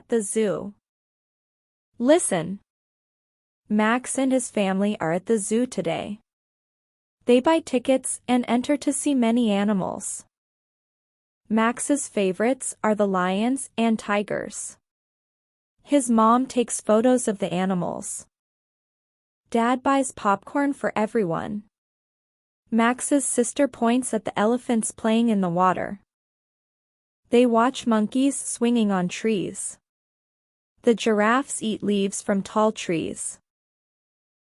at the zoo. Listen. Max and his family are at the zoo today. They buy tickets and enter to see many animals. Max's favorites are the lions and tigers. His mom takes photos of the animals. Dad buys popcorn for everyone. Max's sister points at the elephants playing in the water. They watch monkeys swinging on trees. The giraffes eat leaves from tall trees.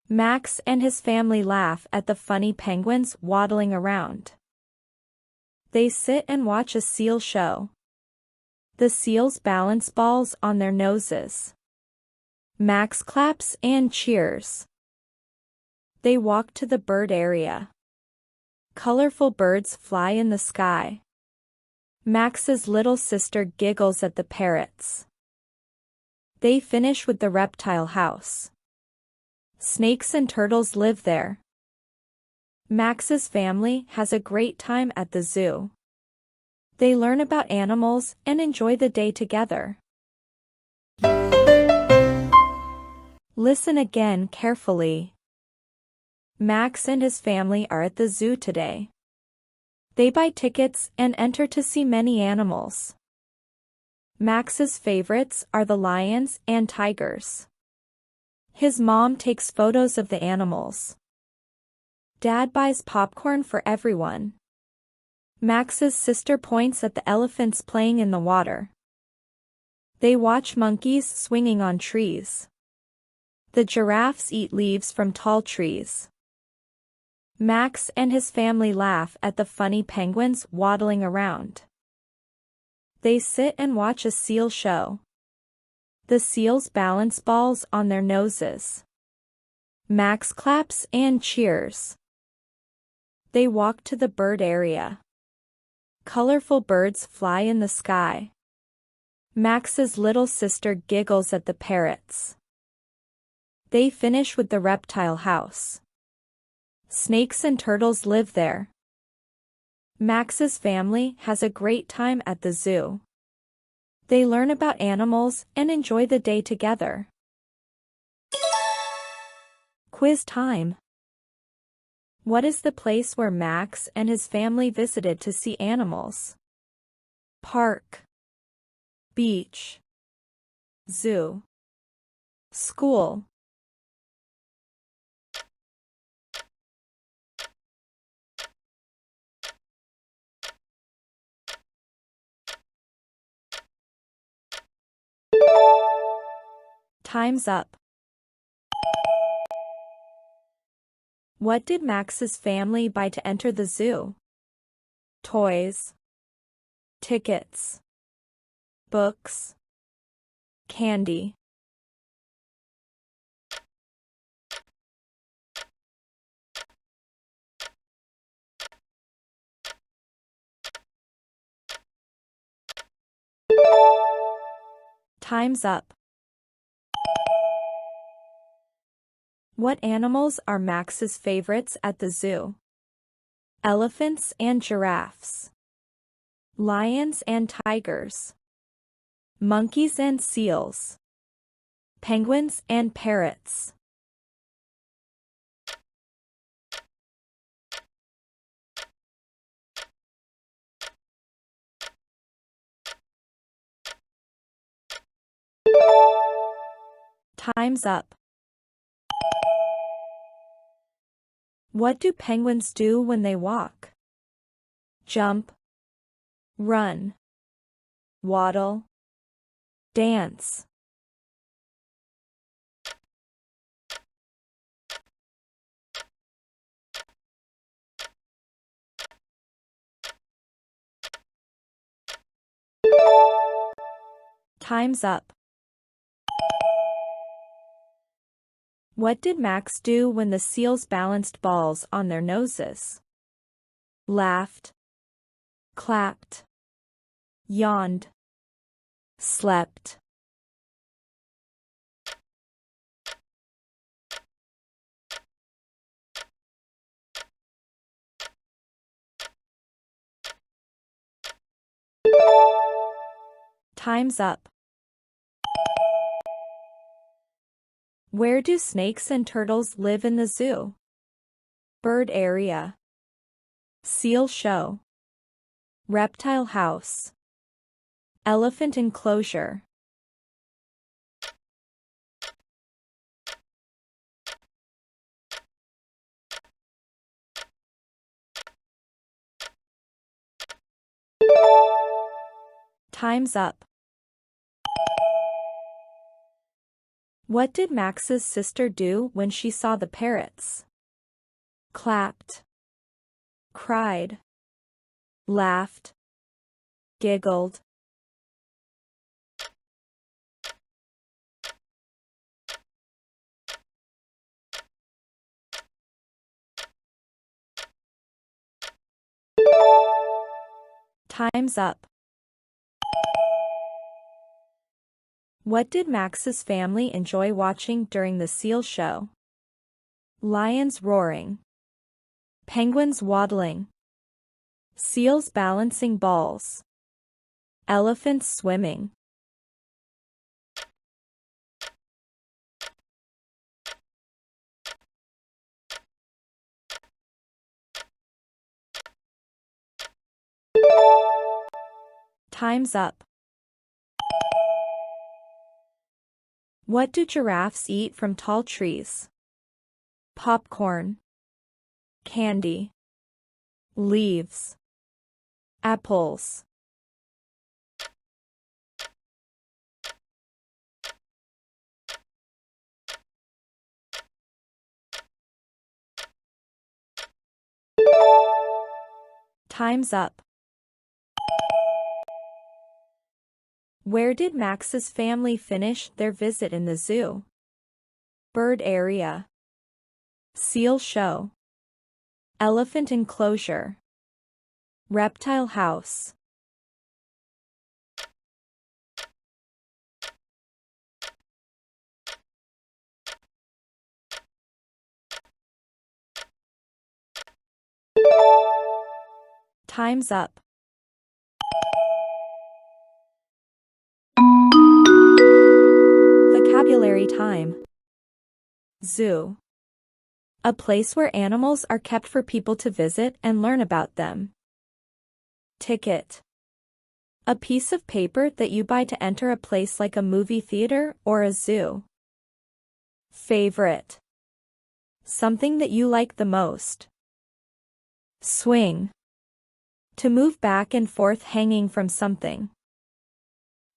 Max and his family laugh at the funny penguins waddling around. They sit and watch a seal show. The seals balance balls on their noses. Max claps and cheers. They walk to the bird area. Colorful birds fly in the sky. Max's little sister giggles at the parrots. They finish with the reptile house. Snakes and turtles live there. Max's family has a great time at the zoo. They learn about animals and enjoy the day together. Listen again carefully. Max and his family are at the zoo today. They buy tickets and enter to see many animals. Max's favorites are the lions and tigers. His mom takes photos of the animals. Dad buys popcorn for everyone. Max's sister points at the elephants playing in the water. They watch monkeys swinging on trees. The giraffes eat leaves from tall trees. Max and his family laugh at the funny penguins waddling around. They sit and watch a seal show. The seals balance balls on their noses. Max claps and cheers. They walk to the bird area. Colorful birds fly in the sky. Max's little sister giggles at the parrots. They finish with the reptile house. Snakes and turtles live there. Max's family has a great time at the zoo. They learn about animals and enjoy the day together. Quiz time. What is the place where Max and his family visited to see animals? Park, beach, zoo, school. Time's up. What did Max's family buy to enter the zoo? Toys, tickets, books, candy. Time's up. What animals are Max's favorites at the zoo? Elephants and giraffes. Lions and tigers. Monkeys and seals. Penguins and parrots. Time's up. What do penguins do when they walk? Jump, run, waddle, dance. Time's up. What did Max do when the seals balanced balls on their noses? Laughed, clapped, yawned, slept. Time's up. Where do snakes and turtles live in the zoo? Bird area. Seal show. Reptile house. Elephant enclosure. Time's up. What did Max's sister do when she saw the parrots? Clapped. Cried. Laughed. Giggled. Time's up. What did Max's family enjoy watching during the seal show? Lions roaring. Penguins waddling. Seals balancing balls. Elephants swimming. Time's up. What do giraffes eat from tall trees? Popcorn. Candy. Leaves. Apples. Time's up. Where did Max's family finish their visit in the zoo? Bird area. Seal show. Elephant enclosure. Reptile house. Time's up. Vocabulary time. Zoo. A place where animals are kept for people to visit and learn about them. Ticket. A piece of paper that you buy to enter a place like a movie theater or a zoo. Favorite. Something that you like the most. Swing. To move back and forth hanging from something.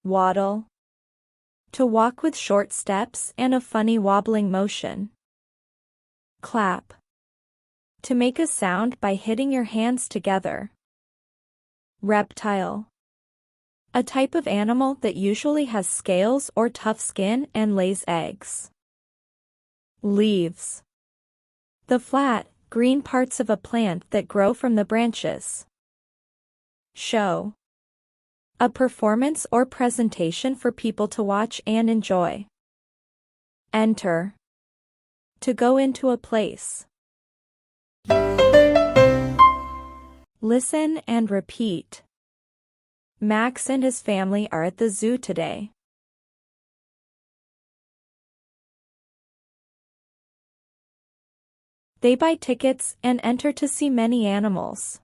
Waddle. To walk with short steps and a funny wobbling motion. Clap. To make a sound by hitting your hands together. Reptile. A type of animal that usually has scales or tough skin and lays eggs. Leaves. The flat, green parts of a plant that grow from the branches. Show. A performance or presentation for people to watch and enjoy. Enter. To go into a place. Listen and repeat. Max and his family are at the zoo today. They buy tickets and enter to see many animals.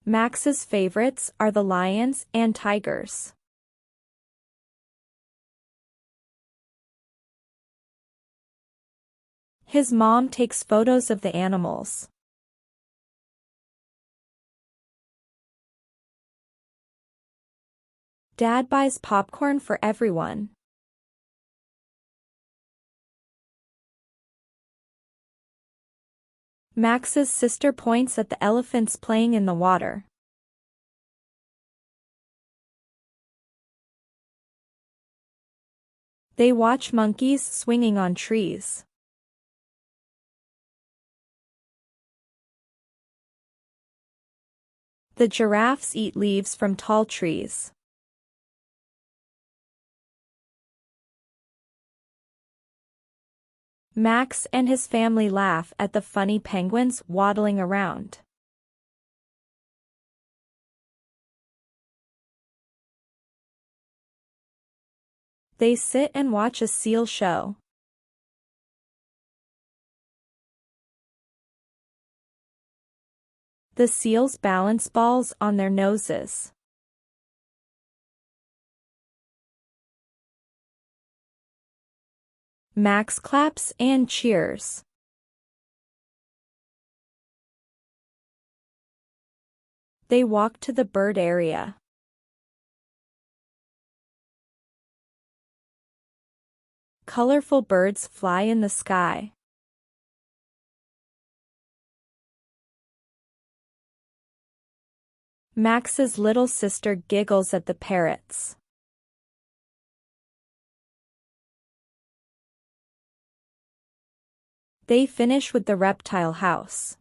Max's favorites are the lions and tigers. His mom takes photos of the animals. Dad buys popcorn for everyone. Max's sister points at the elephants playing in the water. They watch monkeys swinging on trees. The giraffes eat leaves from tall trees. Max and his family laugh at the funny penguins waddling around. They sit and watch a seal show. The seals balance balls on their noses. Max claps and cheers. They walk to the bird area. Colorful birds fly in the sky. Max's little sister giggles at the parrots. They finish with the reptile house.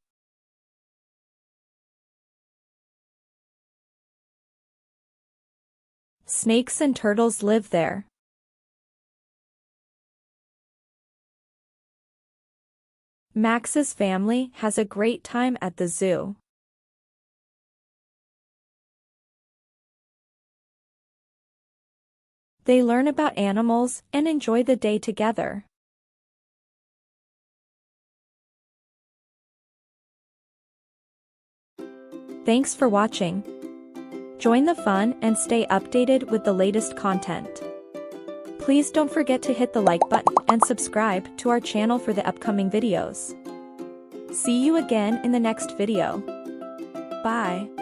Snakes and turtles live there. Max's family has a great time at the zoo. They learn about animals and enjoy the day together. Thanks for watching. Join the fun and stay updated with the latest content. Please don't forget to hit the like button and subscribe to our channel for the upcoming videos. See you again in the next video. Bye.